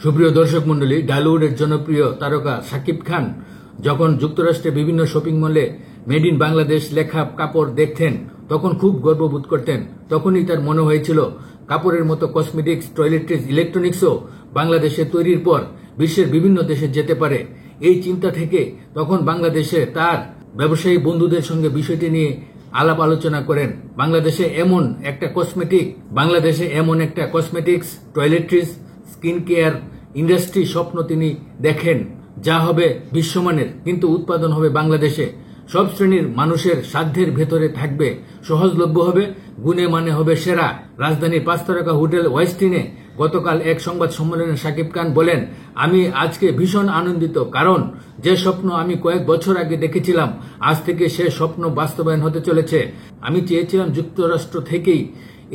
সুপ্রিয় দর্শক মন্ডলী, ঢালিউডের জনপ্রিয় তারকা শাকিব খান যখন যুক্তরাষ্ট্রে বিভিন্ন শপিং মলে মেড ইন বাংলাদেশ লেখা কাপড় দেখতেন তখন খুব গর্ববোধ করতেন। তখনই তার মনে হয়েছিল কাপড়ের মতো কসমেটিক্স, টয়লেট্রিজ, ইলেকট্রনিক্সও বাংলাদেশে তৈরির পর বিশ্বের বিভিন্ন দেশে যেতে পারে। এই চিন্তা থেকে তখন বাংলাদেশে তার ব্যবসায়ী বন্ধুদের সঙ্গে বিষয়টি নিয়ে আলাপ আলোচনা করেন। বাংলাদেশে এমন একটা cosmetics, toiletries, skin care industry স্বপ্ন তিনি দেখেন, যা হবে বিশ্বমানের, কিন্তু উৎপাদন হবে বাংলাদেশে। সব শ্রেণীর মানুষের সাধ্যের ভেতরে থাকবে, সহজলভ্য হবে, গুণে মানে হবে সেরা। রাজধানীর 5 তারকা হোটেল ওয়েস্টিনে গতকাল এক সংবাদ সম্মেলনে শাকিব খান বলেন, আমি আজকে ভীষণ আনন্দিত, কারণ যে স্বপ্ন আমি কয়েক বছর আগে দেখেছিলাম আজ থেকে সে স্বপ্ন বাস্তবায়ন হতে চলেছে। আমি চেয়েছিলাম যুক্তরাষ্ট্র থেকেই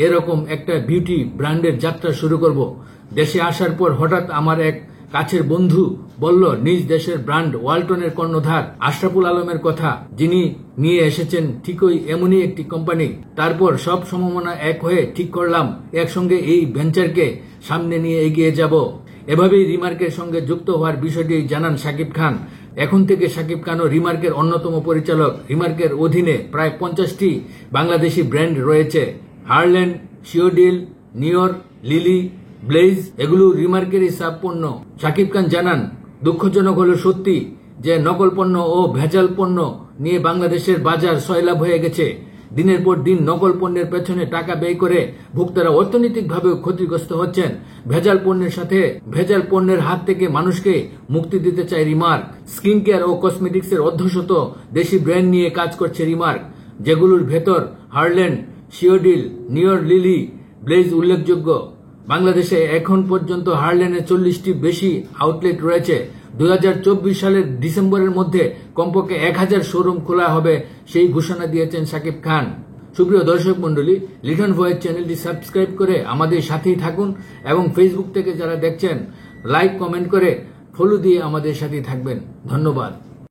এরকম একটা বিউটি ব্র্যান্ডের যাত্রা শুরু করব। দেশে আসার পর হঠাৎ আমার এক কাছের বন্ধু বলল নিজ দেশের ব্র্যান্ড ওয়ালটনের কর্ণধার আশরাফুল আলমের কথা, যিনি নিয়ে এসেছেন ঠিকই এমনই একটি কোম্পানি। তারপর সব সম্ভাবনা এক হয়ে ঠিক করলাম একসঙ্গে এই ভেঞ্চারকে সামনে নিয়ে এগিয়ে যাব। এভাবেই রিমার্কের সঙ্গে যুক্ত হওয়ার বিষয়টি জানান শাকিব খান। এখন থেকে শাকিব খানও রিমার্কের অন্যতম পরিচালক। রিমার্কের অধীনে প্রায় 50টি বাংলাদেশি ব্র্যান্ড রয়েছে। হারল্যান্ড, শিওডিল, নিওর, লিলি, ব্লেজ এগুলো রিমার্কেরই সাব পণ্য। শাকিব খান জানান, দুঃখজনক হলো সত্যি যে নকল পণ্য ও ভেজাল পণ্য নিয়ে বাংলাদেশের বাজার সয়লাভ হয়ে গেছে। দিনের পর দিন নকল পণ্যের পেছনে টাকা ব্যয় করে ভোক্তারা অর্থনৈতিকভাবে ক্ষতিগ্রস্ত হচ্ছেন। ভেজাল পণ্যের হাত থেকে মানুষকে মুক্তি দিতে চায় রিমার্ক। স্কিন কেয়ার ও কসমেটিক্সের অর্ধশত দেশি ব্র্যান্ড নিয়ে কাজ করছে রিমার্ক, যেগুলোর ভেতর হারল্যান্ড, শিওডিল, নিওর, লিলি, ব্লেজ উল্লেখযোগ্য। বাংলাদেশে এখন পর্যন্ত হারল্যান্ডের 40টি বেশি আউটলেট রয়েছে। 2024 সালের ডিসেম্বরের মধ্যে কমপক্ষে 1000 শোরুম খোলা হবে, সেই ঘোষণা দিয়েছেন শাকিব খান। সুপ্রিয় দর্শক মন্ডলী, লিটন ভয়েস চ্যানেলটি সাবস্ক্রাইব করে আমাদের সাথেই থাকুন এবং ফেসবুক থেকে যারা দেখছেন লাইক, কমেন্ট করে ফলো দিয়ে আমাদের সাথেই থাকবেন। ধন্যবাদ।